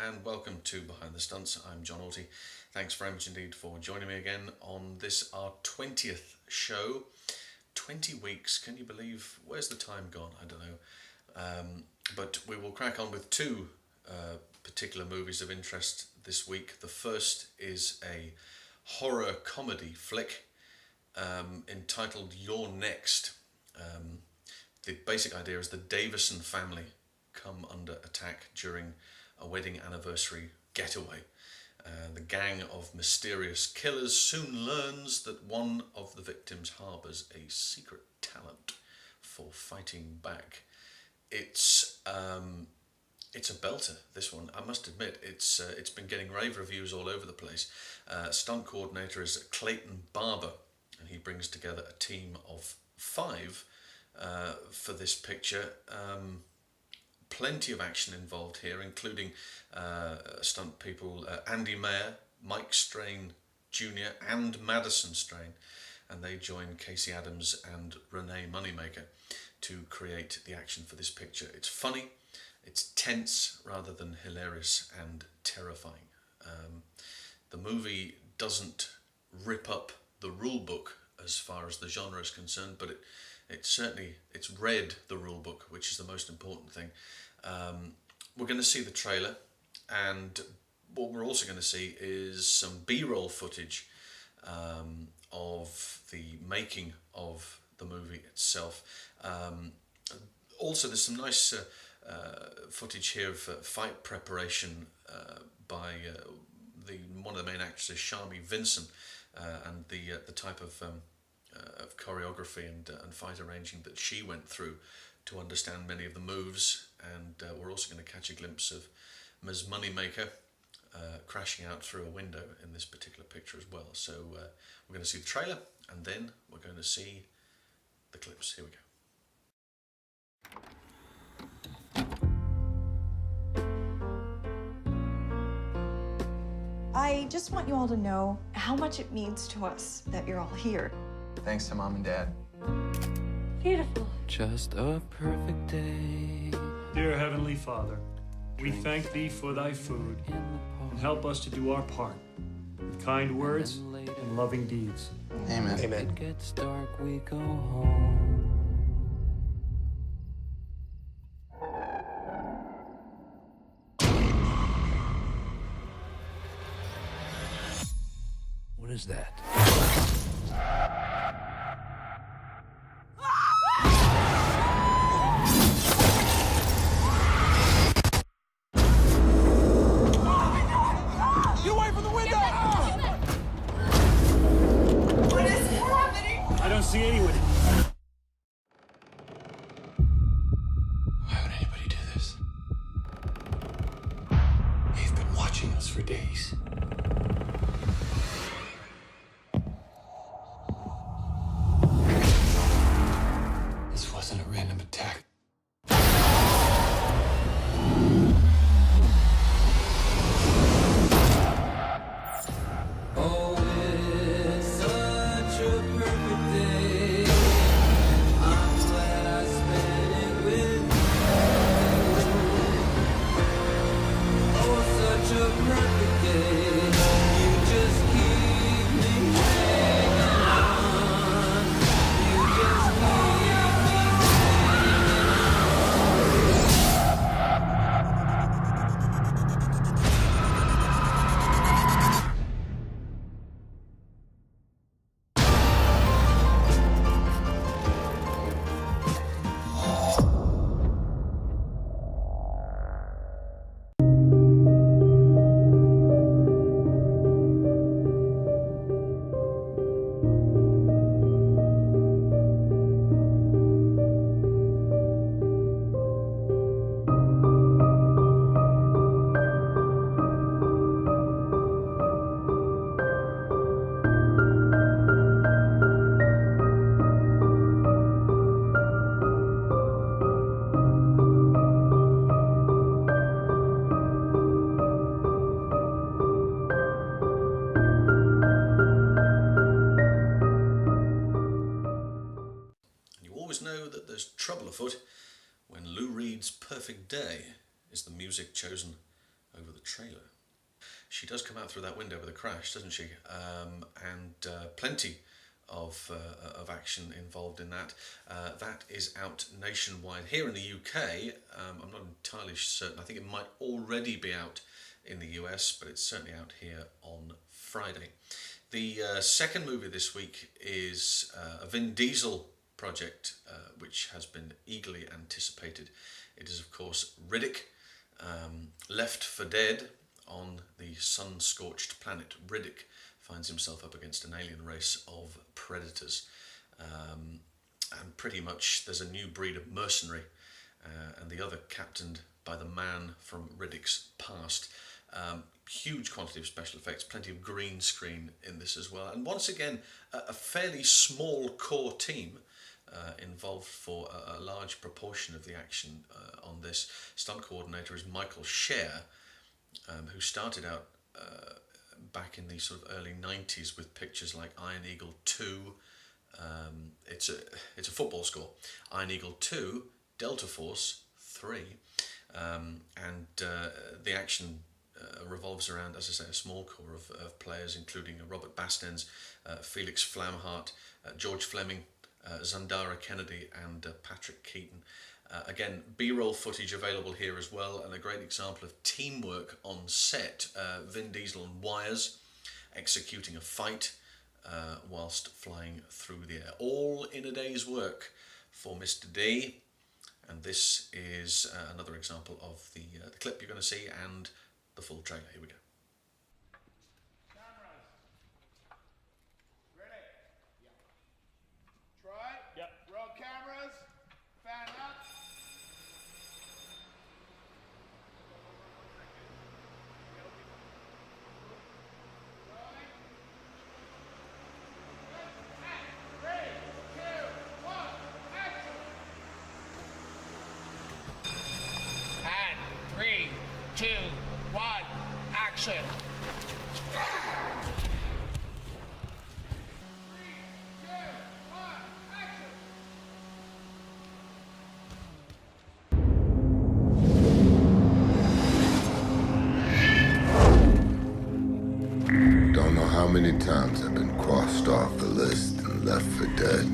and welcome to Behind the Stunts. I'm John Orty. Thanks very much indeed for joining me again on this, our 20th show. 20 weeks, can you believe? Where's the time gone? I don't know. But we will crack on with two particular movies of interest this week. The first is a horror comedy flick entitled You're Next. The basic idea is the Davison family come under attack during a wedding anniversary getaway. The gang of mysterious killers soon learns that one of the victims harbours a secret talent for fighting back. It's a belter, this one. I must admit, it's been getting rave reviews all over the place. Stunt coordinator is Clayton Barber, and he brings together a team of 5 for this picture. Plenty of action involved here, including stunt people Andy Mayer, Mike Strain Jr. and Madison Strain, and they join Casey Adams and Renee Moneymaker to create the action for this picture. It's funny, it's tense rather than hilarious and terrifying. The movie doesn't rip up the rule book as far as the genre is concerned, but it's read the rule book, which is the most important thing. We're going to see the trailer, and what we're also going to see is some B-roll footage of the making of the movie itself. Also, there's some nice footage here of fight preparation by one of the main actresses, Shami Vincent, and the type of choreography and fight arranging that she went through to understand many of the moves. And we're also going to catch a glimpse of Ms. Moneymaker crashing out through a window in this particular picture as well. So we're going to see the trailer, and then we're going to see the clips. Here we go. I just want you all to know how much it means to us that you're all here. Thanks to Mom and Dad. Beautiful. Just a perfect day. Dear Heavenly Father, we thank Thee for Thy food, and help us to do our part with kind words and loving deeds. Amen. It gets dark, we go home. What is that? Get away from the window! What is happening? I don't see anyone. Why would anybody do this? They've been watching us for days. This wasn't a random attack. Oh, it's such a perfect day. I'm glad I spent it with you. Oh, such a perfect day. You just keep me hanging on. You just keep me trouble afoot when Lou Reed's Perfect Day is the music chosen over the trailer. She does come out through that window with a crash, doesn't she? And plenty of action involved in that. That is out nationwide. Here in the UK, I'm not entirely certain. I think it might already be out in the US, but it's certainly out here on Friday. The second movie this week is a Vin Diesel project, which has been eagerly anticipated. It is, of course, Riddick, left for dead on the sun-scorched planet. Riddick finds himself up against an alien race of predators. And pretty much there's a new breed of mercenary, and the other captained by the man from Riddick's past. Huge quantity of special effects, plenty of green screen in this as well. And once again, a fairly small core team involved for a large proportion of the action on this. Stunt coordinator is Michael Scher, who started out back in the sort of early 90s with pictures like Iron Eagle 2. It's a football score. Iron Eagle 2, Delta Force 3, and the action revolves around, as I say, a small core of players, including Robert Bastens, Felix Flamhart, George Fleming, Zandara Kennedy, and Patrick Keaton. Again, B-roll footage available here as well, and a great example of teamwork on set. Vin Diesel on wires, executing a fight whilst flying through the air. All in a day's work for Mr. D. And this is another example of the clip you're going to see and the full trailer. Here we go. Cameras. Ready? Yeah. Try. Yep. Roll cameras. Fan up. Rolling. 3, 2, 1, action. Don't know how many times I've been crossed off the list and left for dead.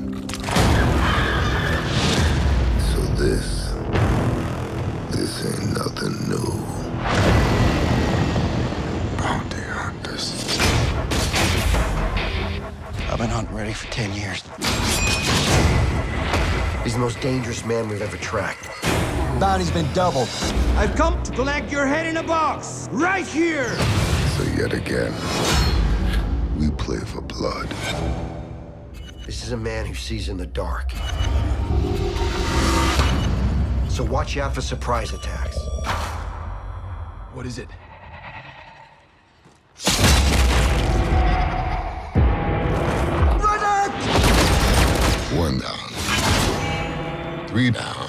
So this ain't nothing new. Bounty hunters. I've been hunting Riddick for 10 years. He's the most dangerous man we've ever tracked. Bounty's been doubled. I've come to collect your head in a box, right here! So yet again, we play for blood. This is a man who sees in the dark. So watch out for surprise attacks. What is it? One down. 3 down.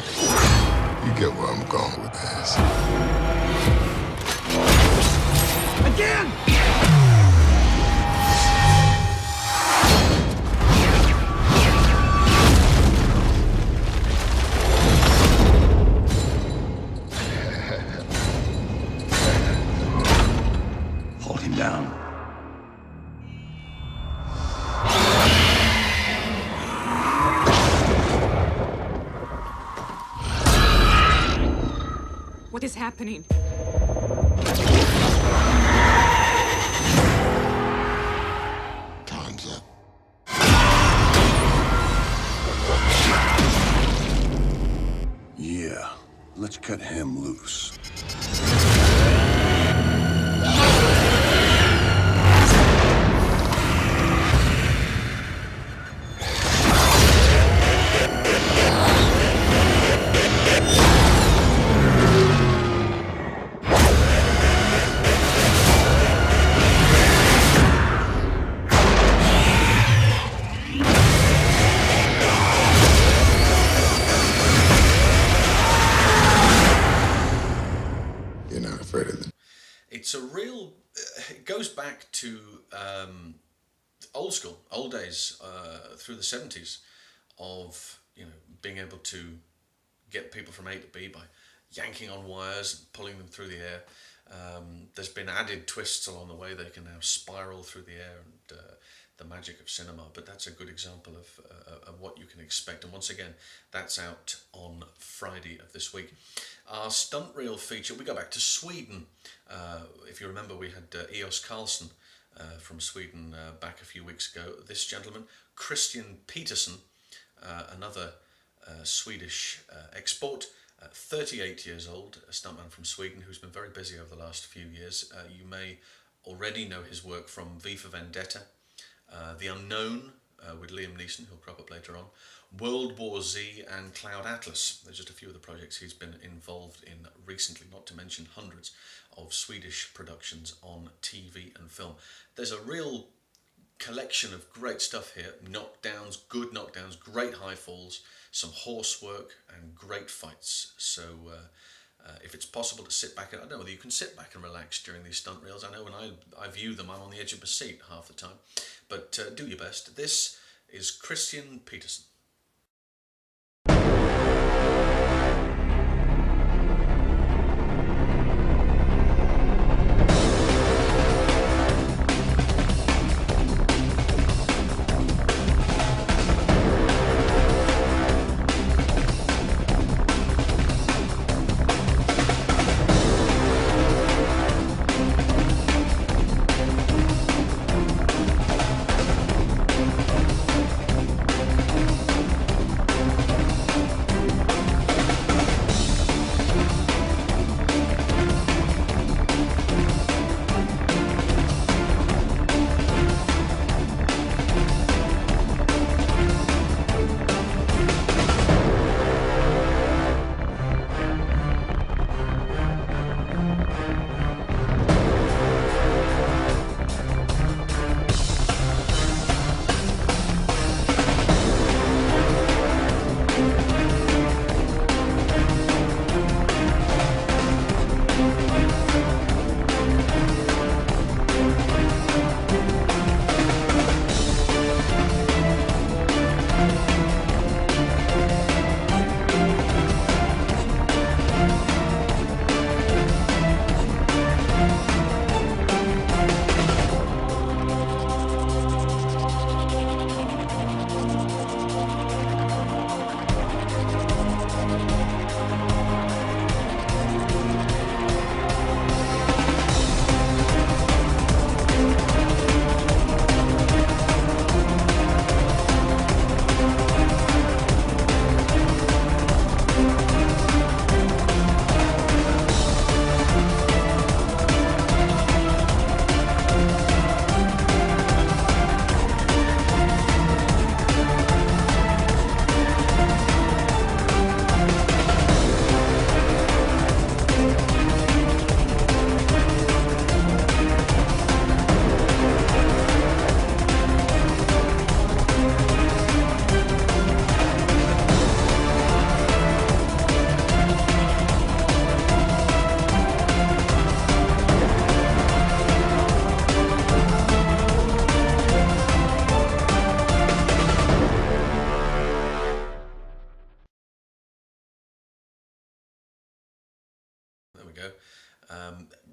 You get where I'm going with this. Again! Hold him down. What is happening? Time's up. Yeah, let's cut him loose. You're not afraid of them. It's a real. It goes back to old school, old days, through the 70s, of being able to get people from A to B by yanking on wires, pulling them through the air. There's been added twists along the way. They can now spiral through the air, and the magic of cinema. But that's a good example of what you can expect. And once again, that's out on Friday of this week. Our stunt reel feature, we go back to Sweden. If you remember, we had Eos Karlsson from Sweden back a few weeks ago. This gentleman, Christian Petersson, another Swedish export, 38 years old, a stuntman from Sweden who's been very busy over the last few years. You may already know his work from V for Vendetta, The Unknown with Liam Neeson, who'll crop up later on, World War Z and Cloud Atlas. There's just a few of the projects he's been involved in recently, not to mention hundreds of Swedish productions on TV and film. There's a real collection of great stuff here. Knockdowns, good knockdowns, great high falls, some horse work and great fights. So if it's possible to sit back, and I don't know whether you can sit back and relax during these stunt reels. I know when I view them, I'm on the edge of my seat half the time, but do your best. This is Christian Petersson.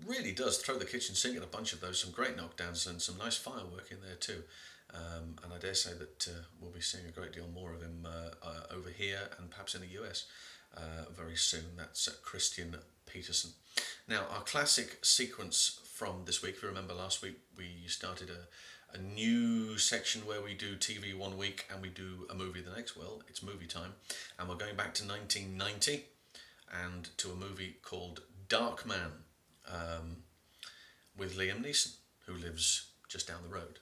Really does throw the kitchen sink at a bunch of those. Some great knockdowns and some nice firework in there too. And I dare say that we'll be seeing a great deal more of him over here and perhaps in the US very soon. That's Christian Petersson. Now, our classic sequence from this week, if you remember last week we started a new section where we do TV one week and we do a movie the next. Well, it's movie time, and we're going back to 1990 and to a movie called Darkman, with Liam Neeson, who lives just down the road,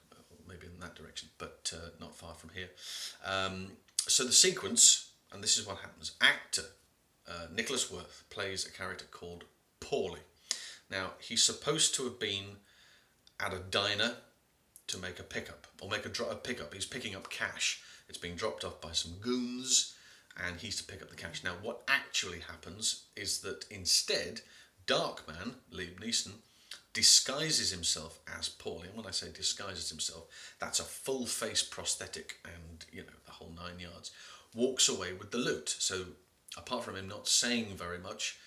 maybe in that direction, but not far from here. So the sequence, and this is what happens. Actor Nicholas Worth plays a character called Paulie. Now, he's supposed to have been at a diner to make a pickup, or make a pickup. He's picking up cash. It's being dropped off by some goons, and he's to pick up the cash. Now, what actually happens is that instead, Darkman, Liam Neeson, disguises himself as Paulie. And when I say disguises himself, that's a full face prosthetic and, you know, the whole 9 yards. Walks away with the loot. So apart from him not saying very much,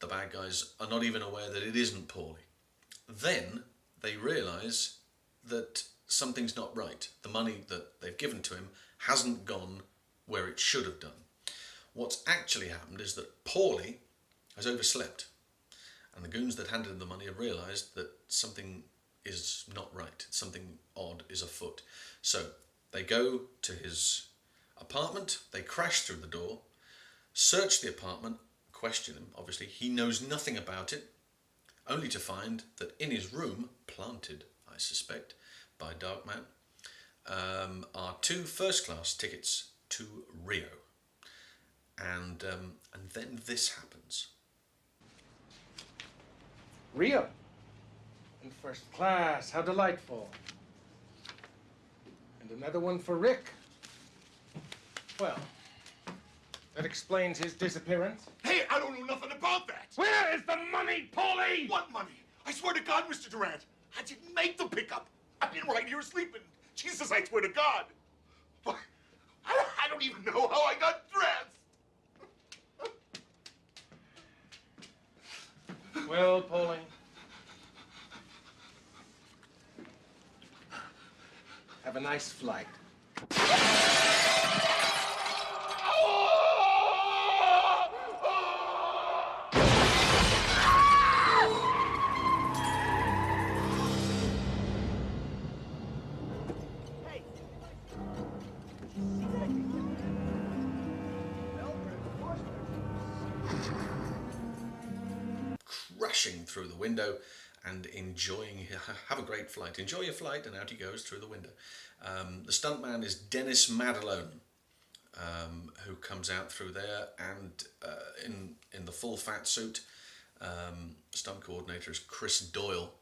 the bad guys are not even aware that it isn't Paulie. Then they realise that something's not right. The money that they've given to him hasn't gone where it should have done. What's actually happened is that Paulie has overslept, and the goons that handed him the money have realised that something is not right. Something odd is afoot. So they go to his apartment, they crash through the door, search the apartment, question him, obviously. He knows nothing about it, only to find that in his room, planted, I suspect, by Darkman, are 2 first-class tickets to Rio. And then this happens. Rio. In first class. How delightful. And another one for Rick. Well, that explains his disappearance. Hey, I don't know nothing about that. Where is the money, Paulie? What money? I swear to God, Mr. Durant, I didn't make the pickup. I've been right here sleeping. Jesus, I swear to God. But I don't even know how I got dressed. Well, Paulie. Have a nice flight. Crashing through the window and enjoying, have a great flight. Enjoy your flight, and out he goes through the window. The stuntman is Dennis Madalone, who comes out through there, and in the full fat suit. Stunt coordinator is Chris Doyle,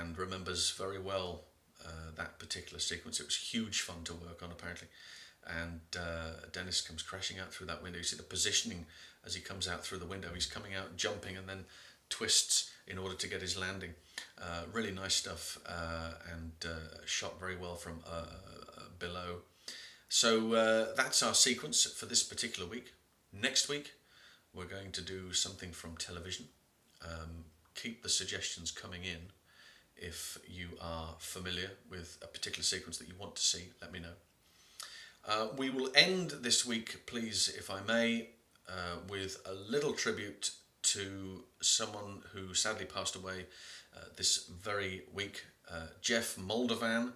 and remembers very well that particular sequence. It was huge fun to work on, apparently. And Dennis comes crashing out through that window. You see the positioning as he comes out through the window. He's coming out jumping and then twists in order to get his landing. Really nice stuff, and shot very well from below. So that's our sequence for this particular week. Next week we're going to do something from television. Keep the suggestions coming in. If you are familiar with a particular sequence that you want to see, let me know. We will end this week, please, if I may, with a little tribute to someone who sadly passed away this very week. Jeff Moldovan,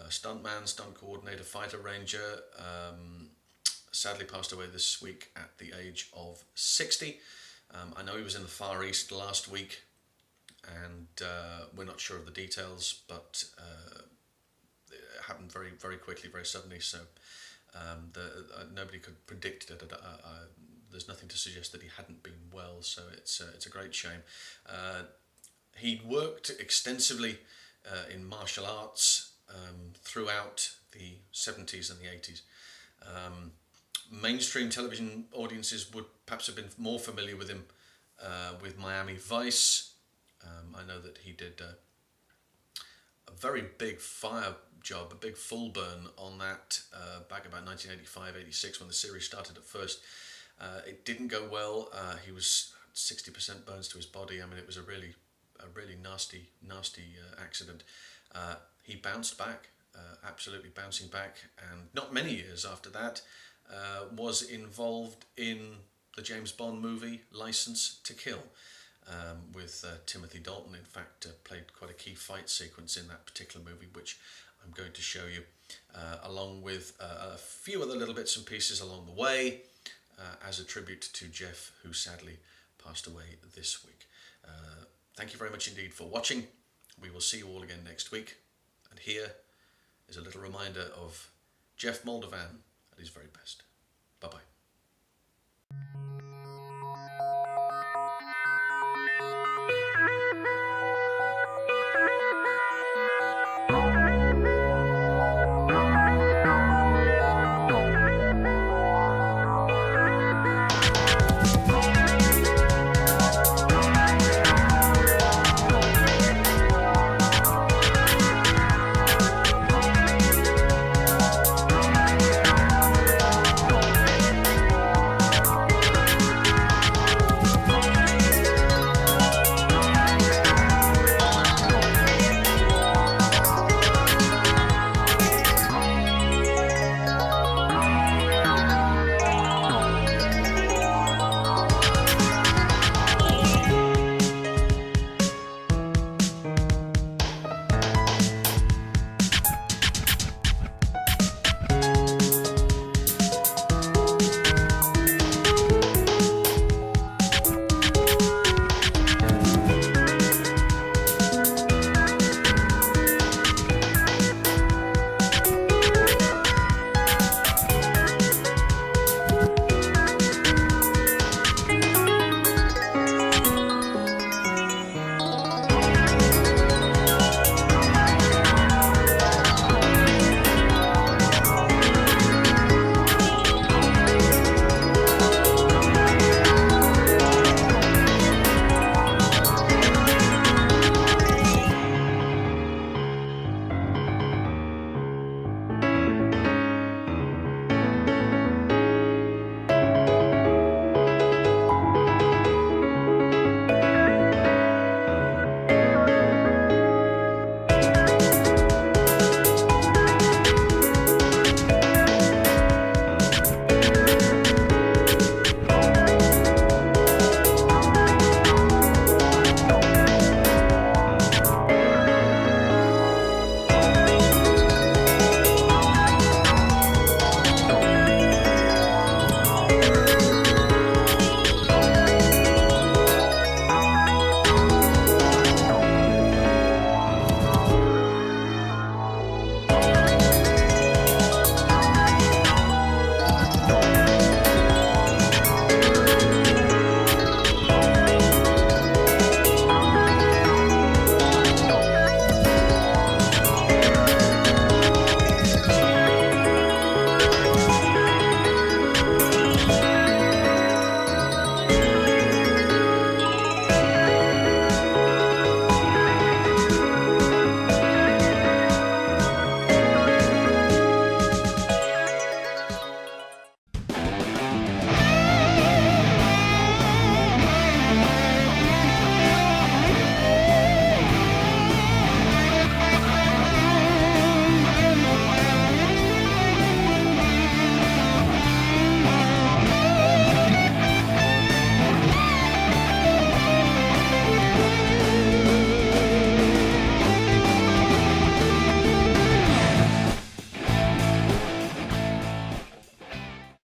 stuntman, stunt coordinator, fighter ranger, sadly passed away this week at the age of 60. I know he was in the Far East last week, and we're not sure of the details, but it happened very, very quickly, very suddenly, so nobody could predict it. There's nothing to suggest that he hadn't been well, so it's a great shame. He worked extensively in martial arts throughout the 70s and the 80s. Mainstream television audiences would perhaps have been more familiar with him with Miami Vice. I know that he did a very big fire job, a big full burn on that back about 1985-86 when the series started at first. It didn't go well. He was 60% burns to his body. I mean, it was a really nasty accident. He bounced back, absolutely bouncing back, and not many years after that was involved in the James Bond movie License to Kill, with Timothy Dalton. In fact, played quite a key fight sequence in that particular movie, which I'm going to show you, along with a few other little bits and pieces along the way, as a tribute to Jeff, who sadly passed away this week. Thank you very much indeed for watching. We will see you all again next week. And here is a little reminder of Jeff Moldovan at his very best. Bye-bye.